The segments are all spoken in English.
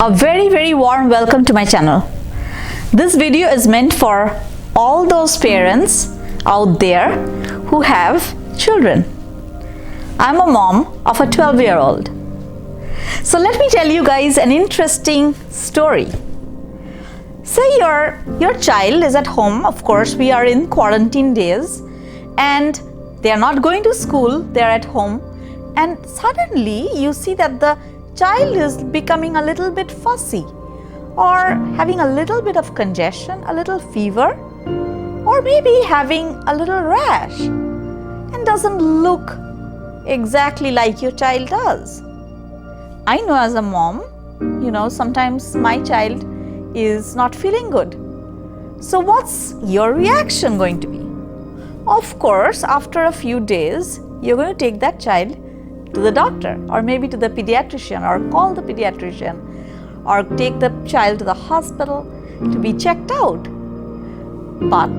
A very warm welcome to my channel. This video is meant for all those parents out there who have children. I'm a mom of a 12-year-old. So let me tell you guys an interesting story. Say your child is at home. Of course, we are in quarantine days and they are not going to school, they are at home, and suddenly you see that the child is becoming a little bit fussy or having a little bit of congestion, a little fever, or maybe having a little rash and doesn't look exactly like your child does. I know as a mom, sometimes my child is not feeling good. So what's your reaction going to be? Of course, after a few days, you're going to take that child to the doctor or maybe to the pediatrician, or call the pediatrician, or take the child to the hospital to be checked out. But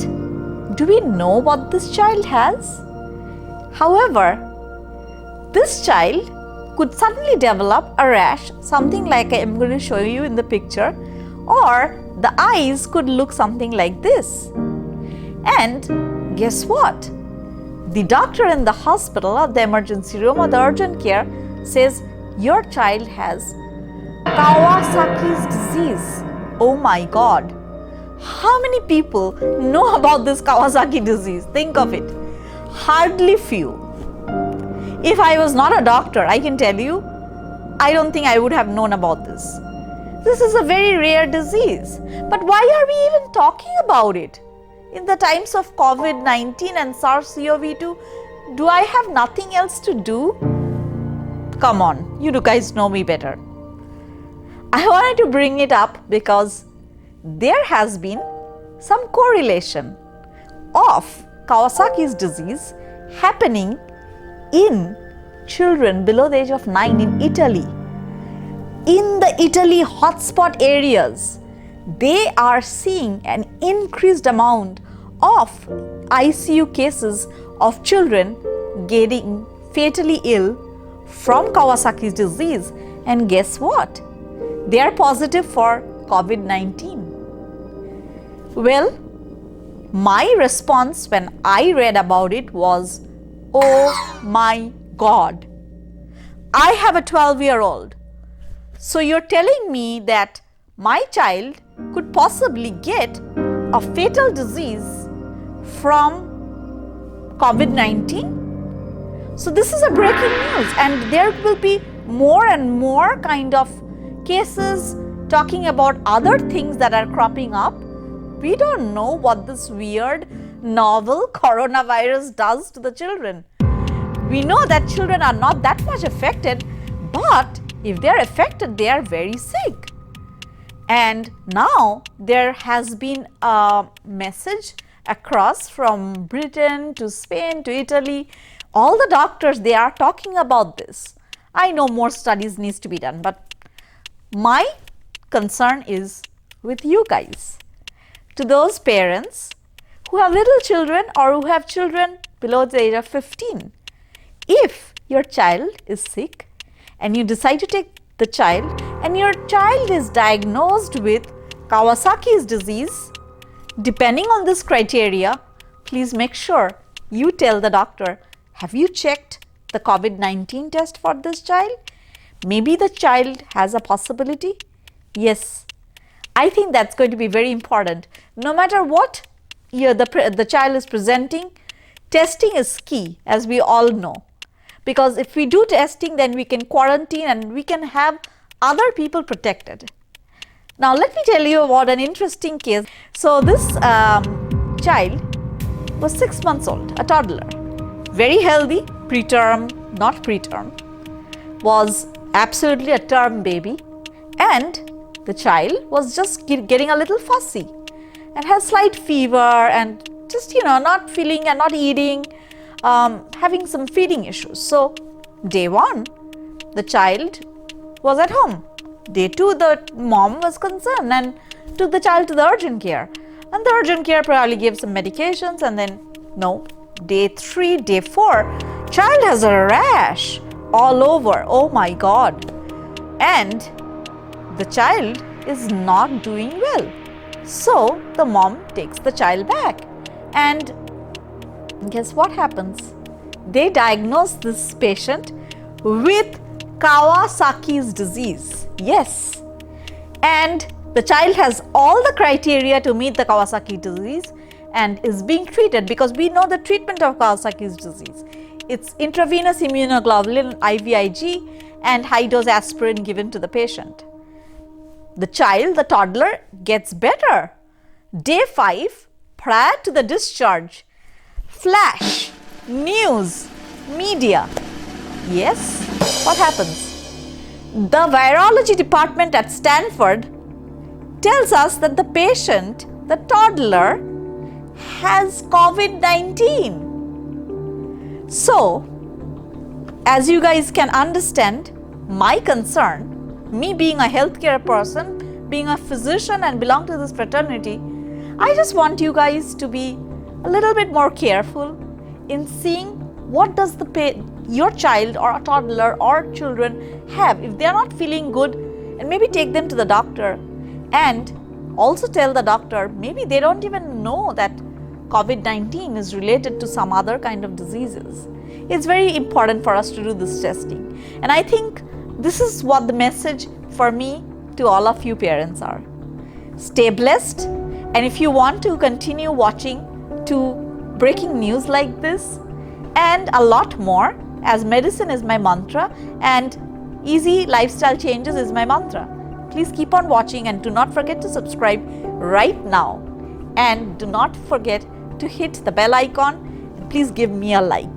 do we know what this child has? However, this child could suddenly develop a rash, something like I'm going to show you in the picture, or the eyes could look something like this. And guess what? The doctor in the hospital or the emergency room or the urgent care says your child has Kawasaki Disease. Oh my God. How many people know about this Kawasaki disease? Think of it. Hardly few. If I was not a doctor, I can tell you, I don't think I would have known about this. This is a very rare disease. But why are we even talking about it? In the times of COVID-19 and SARS-CoV-2, do I have nothing else to do? Come on, you guys know me better. I wanted to bring it up because there has been some correlation of Kawasaki's disease happening in children below the age of 9 in Italy. In the Italy hotspot areas, they are seeing an increased amount of ICU cases of children getting fatally ill from Kawasaki's disease. And guess what? They are positive for COVID-19. Well, my response when I read about it was, oh my God, I have a 12-year-old. So you're telling me that my child could possibly get a fatal disease from COVID-19? So this is a breaking news, and there will be more and more kind of cases talking about other things that are cropping up. We don't know what this weird novel coronavirus does to the children. We know that children are not that much affected, but if they are affected, they are very sick. And now there has been a message across from Britain to Spain to Italy. All the doctors, they are talking about this. I know more studies needs to be done, but my concern is with you guys. To those parents who have little children or who have children below the age of 15. If your child is sick and you decide to take the child and your child is diagnosed with Kawasaki's disease, depending on this criteria, please make sure you tell the doctor, have you checked the COVID-19 test for this child? Maybe the child has a possibility. Yes, I think that's going to be very important. No matter what the child is presenting, testing is key, as we all know. Because if we do testing, then we can quarantine and we can have other people protected. Now let me tell you about an interesting case. So this child was 6 months old, a toddler, very healthy, preterm, not preterm, was absolutely a term baby, and the child was just getting a little fussy and has slight fever and just not feeling and not eating, having some feeding issues. So day 1, the child was at home. Day 2, the mom was concerned and took the child to the urgent care. And the urgent care probably gave some medications, and then no. Day 3, day 4, child has a rash all over. Oh my God. And the child is not doing well. So the mom takes the child back, and guess what happens? They diagnose this patient with Kawasaki's disease. Yes, and the child has all the criteria to meet the Kawasaki disease and is being treated, because we know the treatment of Kawasaki's disease. It's intravenous immunoglobulin, IVIG, and high dose aspirin given to the patient. The child, the toddler, gets better. Day 5, prior to the discharge, flash, news, media. Yes, what happens? The virology department at Stanford tells us that the patient, the toddler, has COVID-19. So, as you guys can understand, my concern, me being a healthcare person, being a physician and belong to this fraternity, I just want you guys to be a little bit more careful in seeing what does your child or a toddler or children have. If they are not feeling good, and maybe take them to the doctor, and also tell the doctor, maybe they don't even know that COVID-19 is related to some other kind of diseases. It's very important for us to do this testing. And I think this is what the message for me to all of you parents are. Stay blessed, and if you want to continue watching to breaking news like this and a lot more, as medicine is my mantra and easy lifestyle changes is my mantra, please keep on watching, and do not forget to subscribe right now, and do not forget to hit the bell icon, and please give me a like.